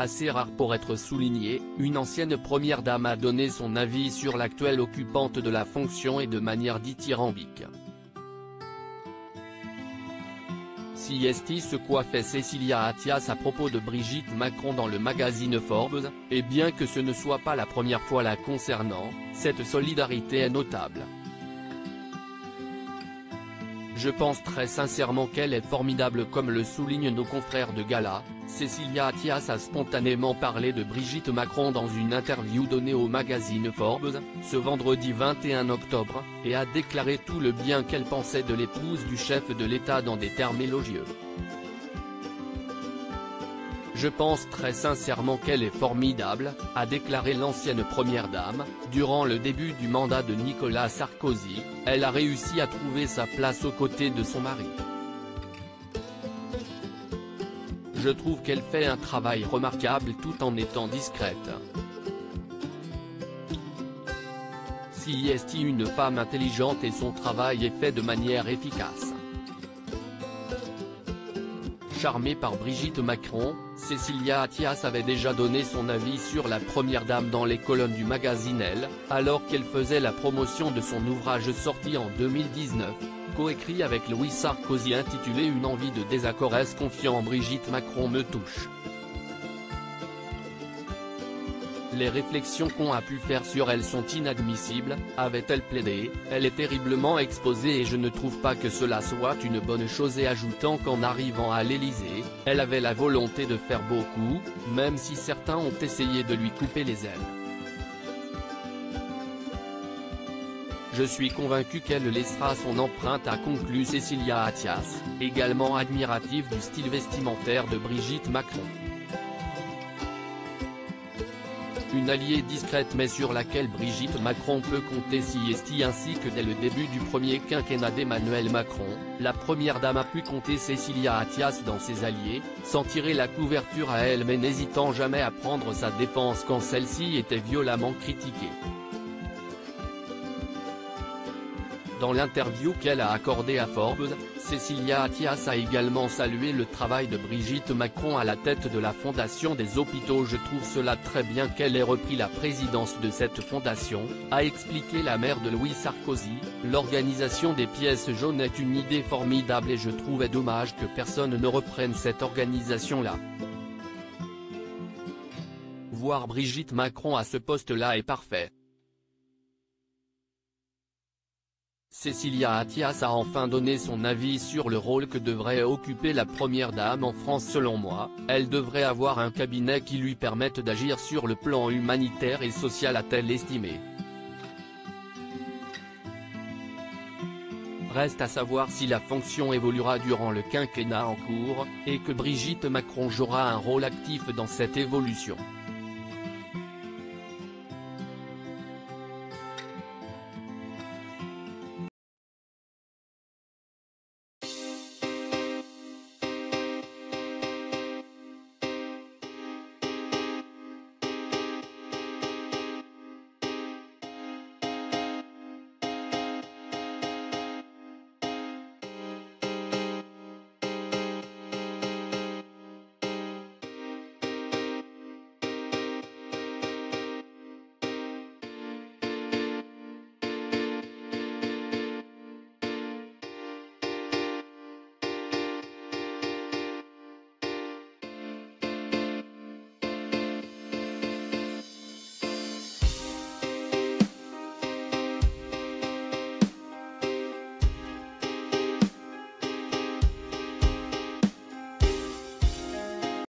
Assez rare pour être souligné, une ancienne première dame a donné son avis sur l'actuelle occupante de la fonction et de manière dithyrambique. Si est ce qu'a fait Cécilia Attias à propos de Brigitte Macron dans le magazine Forbes, et bien que ce ne soit pas la première fois la concernant, cette solidarité est notable. Je pense très sincèrement qu'elle est formidable comme le soulignent nos confrères de Gala. Cécilia Attias a spontanément parlé de Brigitte Macron dans une interview donnée au magazine Forbes, ce vendredi 21 octobre, et a déclaré tout le bien qu'elle pensait de l'épouse du chef de l'État dans des termes élogieux. Je pense très sincèrement qu'elle est formidable, a déclaré l'ancienne première dame. Durant le début du mandat de Nicolas Sarkozy, elle a réussi à trouver sa place aux côtés de son mari. Je trouve qu'elle fait un travail remarquable tout en étant discrète. Si est une femme intelligente et son travail est fait de manière efficace. Charmée par Brigitte Macron, Cécilia Attias avait déjà donné son avis sur la première dame dans les colonnes du magazine Elle, alors qu'elle faisait la promotion de son ouvrage sorti en 2019, coécrit avec Louis Sarkozy intitulé Une envie de désaccord. Est-ce confiant en Brigitte Macron me touche. Les réflexions qu'on a pu faire sur elle sont inadmissibles, avait-elle plaidé, elle est terriblement exposée et je ne trouve pas que cela soit une bonne chose, et ajoutant qu'en arrivant à l'Élysée, elle avait la volonté de faire beaucoup, même si certains ont essayé de lui couper les ailes. Je suis convaincu qu'elle laissera son empreinte, a conclu Cécilia Attias, également admirative du style vestimentaire de Brigitte Macron. Une alliée discrète mais sur laquelle Brigitte Macron peut compter si est ainsi que dès le début du premier quinquennat d'Emmanuel Macron, la première dame a pu compter Cécilia Attias dans ses alliés, sans tirer la couverture à elle mais n'hésitant jamais à prendre sa défense quand celle-ci était violemment critiquée. Dans l'interview qu'elle a accordée à Forbes, Cécilia Attias a également salué le travail de Brigitte Macron à la tête de la Fondation des hôpitaux. Je trouve cela très bien qu'elle ait repris la présidence de cette fondation, a expliqué la mère de Louis Sarkozy. L'organisation des pièces jaunes est une idée formidable et je trouvais dommage que personne ne reprenne cette organisation-là. Voir Brigitte Macron à ce poste-là est parfait. Cécilia Attias a enfin donné son avis sur le rôle que devrait occuper la première dame en France. Selon moi, elle devrait avoir un cabinet qui lui permette d'agir sur le plan humanitaire et social, a-t-elle estimé. Reste à savoir si la fonction évoluera durant le quinquennat en cours, et que Brigitte Macron jouera un rôle actif dans cette évolution.